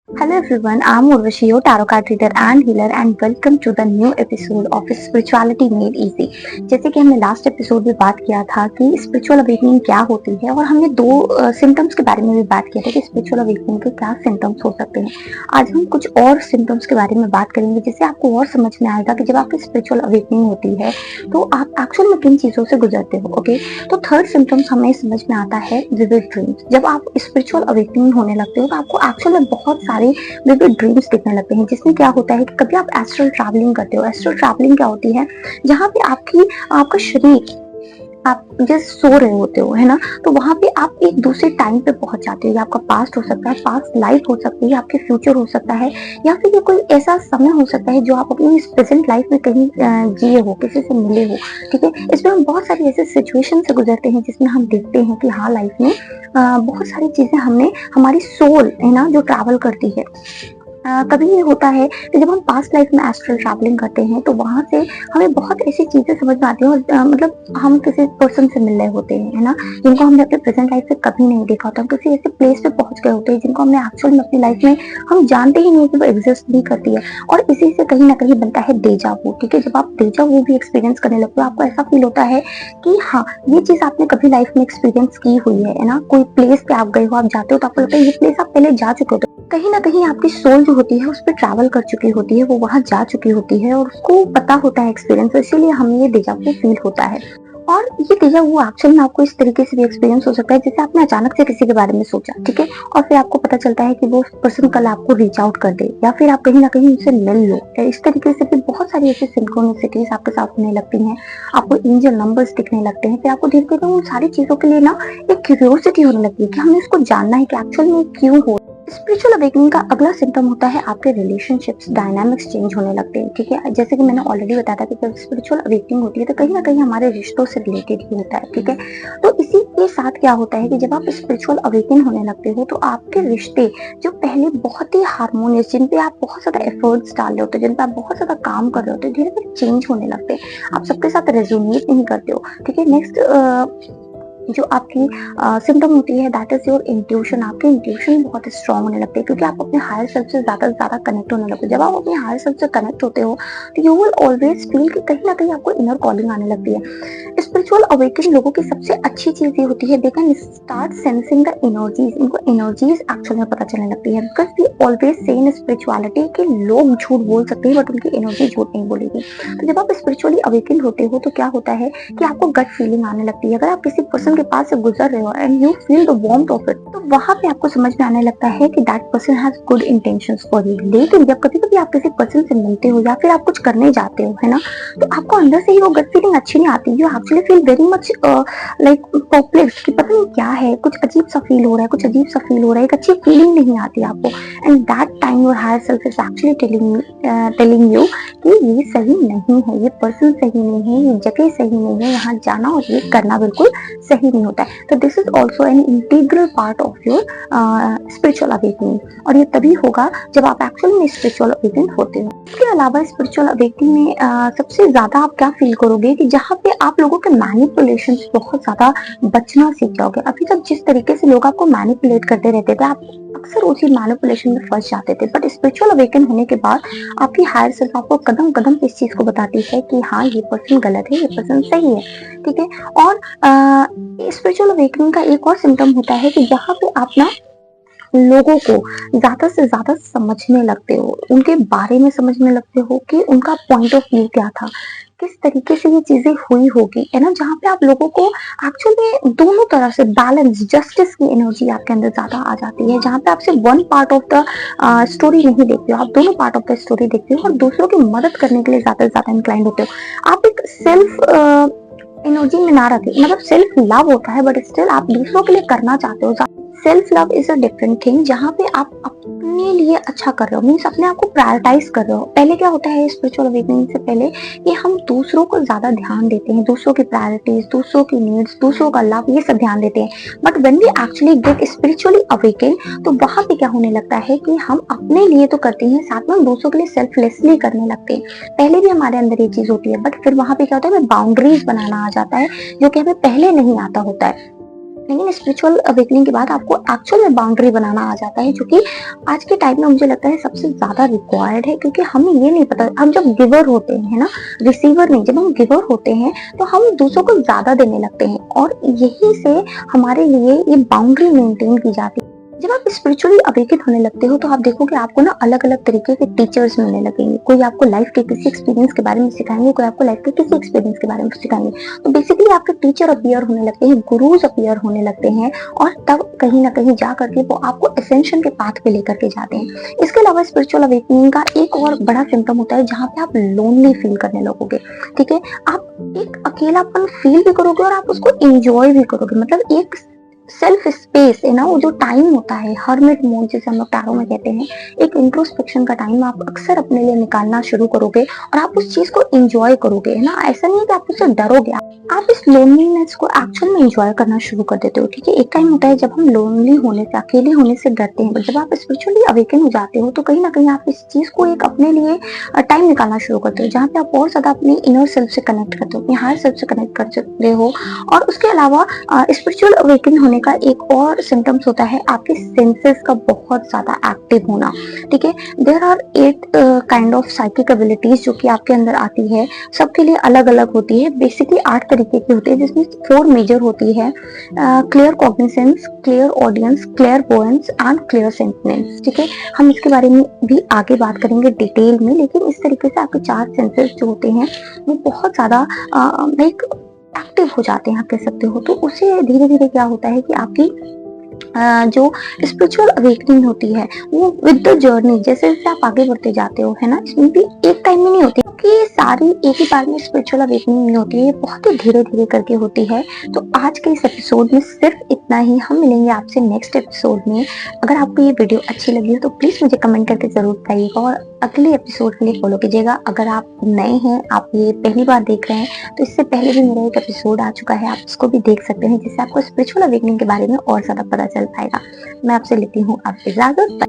Hello everyone, I'm Urvashi, your tarot card reader and healer and welcome to the new episode of Spirituality Made Easy। जैसे कि हमने last episode में बात किया था कि स्पिरिचुअल अवेकनिंग क्या होती है और हमने दो सिम्टम्स के बारे में भी बात किया था कि स्पिरिचुअल अवेकनिंग के क्या सिम्टम्स हो सकते हैं। आज हम कुछ और सिम्टम्स के बारे में बात करेंगे जिससे आपको और समझ में आएगा कि जब आपकी स्पिरिचुअल अवेकनिंग होती है तो आप एक्चुअल में किन चीजों से गुजरते हो। ओके, तो थर्ड सिम्टम्स हमें समझ में आता है विविड ड्रीम्स। जब आप स्पिरिचुअल अवेकनिंग होने लगते हो तो आपको एक्चुअल में बहुत सारे विविड ड्रीम्स दिखने लगते हैं, जिसमें क्या होता है कि कभी आप एस्ट्रल ट्रैवलिंग करते हो। एस्ट्रल ट्रैवलिंग क्या होती है, जहाँ पे आपका शरीर, आप जैसे सो रहे होते हो, है ना, तो वहां पे आप एक दूसरे टाइम पे पहुंच जाते हो। या आपका पास्ट हो सकता है, पास्ट लाइफ हो सकती है, आपके फ्यूचर हो सकता है, या फिर ये कोई ऐसा समय हो सकता है जो आप अपनी इस प्रेजेंट लाइफ में कहीं जिए हो, किसी से मिले हो। ठीक है, इसमें हम बहुत सारी ऐसे सिचुएशन से गुजरते हैं जिसमें हम देखते हैं कि हाँ, लाइफ में बहुत सारी चीजें हमने, हमारी सोल है ना जो ट्रैवल करती है। कभी ये होता है कि जब हम पास्ट लाइफ में एस्ट्रल ट्रैवलिंग करते हैं तो वहां से हमें बहुत ऐसी चीजें समझ में आती हैं और मतलब हम किसी पर्सन से मिल रहे होते हैं, है ना, जिनको हमने अपने प्रेजेंट लाइफ में कभी नहीं देखा होता। हम किसी ऐसे प्लेस पे पहुंच गए होते हैं जिनको हमने एक्चुअल में अपनी लाइफ में हम जानते ही नहीं कि वो एग्जिस्ट भी करती है। और इसी से कहीं ना कहीं बनता है डेजा वू। ठीक है, जब आप डेजा वू भी एक्सपीरियंस करने लगते हो, आपको ऐसा फील होता है कि हाँ, ये चीज आपने कभी लाइफ में एक्सपीरियंस की हुई है ना। कोई प्लेस पे आप गए हो, आप जाते हो तो आपको लगता है ये प्लेस आप पहले जा चुके हो। कहीं ना कहीं आपकी सोल जो होती है उस पर ट्रैवल कर चुकी होती है, वो वहां जा चुकी होती है और उसको पता होता है एक्सपीरियंस, इसीलिए हमें ये डेजा वू फील होता है। और ये डेजा वू एक्चुअल में आपको इस तरीके से भी एक्सपीरियंस हो सकता है जैसे आपने अचानक से किसी के बारे में सोचा, ठीक है, और फिर आपको पता चलता है कि वो पर्सन कल आपको रीच आउट कर दे, या फिर आप कहीं ना कहीं उनसे मिल लो। इस तरीके से भी बहुत सारी ऐसी सिंक्रोनिसिटीज आपके साथ होने लगती हैं। आपको एंजल नंबर्स दिखने लगते हैं, फिर आपको धीरे धीरे उन सारी चीजों के लिए ना एक क्यूरियोसिटी होने लगती है कि हमें इसको जानना है कि एक्चुअल में क्यों हो। स्पिरिचुअल अवेकनिंग का अगला सिम्टम होता है आपके रिलेशनशिप्स डायनामिक्स चेंज होने लगते हैं। ठीक है, जैसे कि मैंने ऑलरेडी बताया था कि जब स्पिरिचुअल अवेकनिंग होती है तो कहीं ना कहीं हमारे रिश्तों से रिलेटेड ही होता है। ठीक है, तो इसी के साथ क्या होता है कि जब आप स्पिरिचुअल अवेकन होने लगते हो तो आपके रिश्ते जो पहले बहुत ही हार्मोनियस, जिन पे आप बहुत ज्यादा एफर्ट्स डाल रहे होते हो, जिन पे आप बहुत ज्यादा काम कर रहे होते हो, धीरे धीरे चेंज होने लगते हैं। आप सबके साथ रेजोनेट नहीं करते हो। ठीक है, नेक्स्ट जो आपकी सिम्टम होती है दैट इज योर इंट्यूशन। आपके इंट्यूशन बहुत स्ट्रांग होने लगते हैं क्योंकि आप अपने हायर सेल्फ से ज्यादा कनेक्ट होने लगते हो। जब आप अपने हायर सेल्फ से कनेक्ट होते हो तो यू विल ऑलवेज फील कि कहीं ना कहीं आपको इनर कॉलिंग आने लगती है। स्पिरिचुअल अवेकनिंग लोगों की सबसे अच्छी चीज ये होती है, they can start sensing the energies. इनको एनर्जीज एक्चुअल में पता चलने लगती है, because we always say in spirituality कि लोग झूठ बोल सकते हैं बट उनकी एनर्जी झूठ नहीं बोलेगी। तो जब आप स्पिरिचुअली अवेकन होते हो तो क्या होता है कि आपको गट फीलिंग आने लगती है। अगर आप किसी पर्सन के पास से गुजर रहे हो and you feel the warmth of it, तो वहां पे आपको समझ में आने लगता है कि that person has good intentions for you. लेकिन जब कभी कभी आप किसी पर्सन से मिलते हो या फिर आप कुछ करने जाते हो, है ना, तो आपको अंदर से ही वो गट फीलिंग अच्छी नहीं आती। You actually feel very much like perplexed कि पता नहीं क्या है, कुछ अजीब सा फील हो रहा है, कुछ अजीब सा फील हो रहा है, एक अच्छी फीलिंग नहीं आती आपको। And that time your higher self is actually telling you कि ये सही नहीं है, ये पर्सन सही नहीं है, ये जगह सही नहीं है, यहाँ जाना और ये करना बिल्कुल सही नहीं होता है। तो this is also an integral part of your spiritual awakening, और ये तभी होगा जब आप एक्चुअल में स्पिरिचुअल अवेकन होते हो। इसके अलावा स्पिरिचुअल अवेकनिंग में सबसे ज्यादा आप क्या फील करोगे कि जहाँ पे आप लोगों के मैनिपुलेशन से बहुत ज्यादा बचना सीख जाओगे। अभी तक जिस तरीके से लोग आपको मैनिपुलेट करते रहते थे, आप अक्सर उसी मैनिपुलेशन में फंस जाते थे, बट स्पिरिचुअल अवेकन होने के बाद आपकी हायर सेल्फ आपको कदम कदम पे इस चीज को बताती है कि हाँ, ये पर्सन गलत है, ये पर्सन सही है। ठीक है, और स्पिरिचुअल अवेकनिंग का एक और सिम्टम होता है कि जहाँ पे आप ना लोगों को ज्यादा से ज्यादा समझने लगते हो, उनके बारे में समझने लगते हो कि उनका पॉइंट ऑफ व्यू क्या था, किस तरीके से ये चीजें हुई होगी, है ना, जहाँ पे आप लोगों को एक्चुअल में दोनों तरफ से बैलेंस, जस्टिस की एनर्जी आपके अंदर ज्यादा आ जाती है, जहाँ पे आप सिर्फ one part of the story नहीं देखते हो, आप दोनों पार्ट ऑफ द स्टोरी देखते हो और दूसरों की मदद करने के लिए ज्यादा से ज्यादा इंक्लाइंड होते हो। आप एक सेल्फ एनर्जी में ना रखे, मतलब सेल्फ लव होता है बट स्टिल आप दूसरों के लिए करना चाहते हो। Self love is a different thing, जहाँ पे आप अपने लिए अच्छा कर रहे हो, मीन्स अपने आप को प्रायोरिटाइज कर रहे हो। पहले क्या होता है स्पिरिचुअल अवेकनिंग से पहले कि हम दूसरों को ज्यादा ध्यान देते हैं, दूसरों की प्रायोरिटीज, दूसरों की नीड्स, दूसरों का लव, ये सब ध्यान देते हैं। But when we actually get spiritually awaken तो वहां पे क्या होने लगता है कि हम अपने लिए तो करते हैं, साथ में दूसरों के लिए सेल्फलेसली करने लगते हैं। पहले भी हमारे अंदर ये चीज होती है बट फिर वहां पे क्या होता है, हमें बाउंड्रीज बनाना आ जाता है जो कि हमें पहले नहीं आता होता है। लेकिन स्पिरिचुअल अवेकनिंग के बाद आपको एक्चुअल में बाउंड्री बनाना आ जाता है, जो कि आज के टाइम में मुझे लगता है सबसे ज्यादा रिक्वायर्ड है, क्योंकि हमें ये नहीं पता, हम जब गिवर होते हैं ना, रिसीवर नहीं, जब हम गिवर होते हैं तो हम दूसरों को ज्यादा देने लगते हैं, और यही से हमारे लिए ये बाउंड्री मेंटेन की जाती है। जब आप स्पिरिचुअली अवेकन होने लगते हो तो आप देखोगे आपको ना अलग अलग तरीके के टीचर्स मिलने लगेंगे। कोई आपको लाइफ के किसी एक्सपीरियंस के बारे में सिखाएंगे, कोई आपको लाइफ के किसी एक्सपीरियंस के बारे में सिखाएंगे। तो बेसिकली आपके टीचर अपीयर होने लगते हैं, गुरुज अपीयर होने लगते हैं, और तब कहीं ना कहीं जा करके वो आपको एसेंशन के पाथ पे लेकर के जाते हैं। इसके अलावा स्पिरिचुअल अवेकनिंग का एक और बड़ा सिम्टम होता है जहाँ पे आप लोनली फील करने लगोगे। ठीक है, आप एक अकेलापन फील भी करोगे और आप उसको एंजॉय भी करोगे। मतलब एक सेल्फ स्पेस है ना, वो जो टाइम होता है हर्मिट मोड जिसे हम लोग टैरो में कहते हैं, एक इंट्रोस्पेक्शन का टाइम आप अक्सर अपने लिए निकालना शुरू करोगे और आप उस चीज को एंजॉय करोगे, है ना। ऐसा नहीं है कि आप उससे डरोगे, आप इस लोनलीनेस को एक्चुअल में एंजॉय करना शुरू कर देते हो। ठीक है, एक टाइम होता है जब हम लोनली होने से, अकेले होने से डरते हैं, बट जब आप स्पिरिचुअली अवेकन हो जाते हो तो कहीं ना कहीं आप इस चीज को एक अपने लिए टाइम निकालना शुरू करते हो, जहाँ पे आप और ज्यादा अपनी इनर सेल्फ से कनेक्ट करते हो, अपने हायर सेल्फ से कनेक्ट कर सकते हो। और उसके अलावा स्पिरिचुअल अवेकन होने का एक और सिम्टम्स होता है आपके सेंसेस का बहुत ज्यादा एक्टिव होना। ठीक है, there are 8 kind of psychic abilities जो कि आपके अंदर आती है, सबके लिए अलग अलग होती है। बेसिकली 8 तरीके की होती है, जिसमें 4 मेजर होती है, claircognizance, clairaudience, clairvoyance and clairsentience. ठीक है, हम इसके बारे में भी आगे बात करेंगे डिटेल में, लेकिन इस तरीके से आपके 4 सेंसेस जो होते हैं वो बहुत ज्यादा लाइक एक्टिव हो जाते हैं, आप कह सकते हो। तो उससे धीरे धीरे क्या होता है कि आपकी जो स्पिरिचुअल अवेकनिंग होती है वो विद द जर्नी, जैसे जैसे आप आगे बढ़ते जाते हो, है ना, इसमें भी एक टाइम में नहीं होती, क्योंकि सारी एक ही बार में स्पिरिचुअल अवेकनिंग नहीं होती है, ये बहुत ही धीरे धीरे करके होती है। तो आज के इस एपिसोड में सिर्फ इतना ही, हम मिलेंगे आपसे नेक्स्ट एपिसोड में। अगर आपको ये वीडियो अच्छी लगी हो तो प्लीज मुझे कमेंट करके जरूर बताइएगा, और अगले एपिसोड के लिए फॉलो कीजिएगा। अगर आप नए हैं, आप ये पहली बार देख रहे हैं, तो इससे पहले भी मेरा एक एपिसोड आ चुका है, आप उसको भी देख सकते हैं, जिससे आपको स्पिरिचुअल अवेकनिंग के बारे में और ज्यादा पता चल पाएगा। मैं आपसे लेती हूँ अब इजाजत।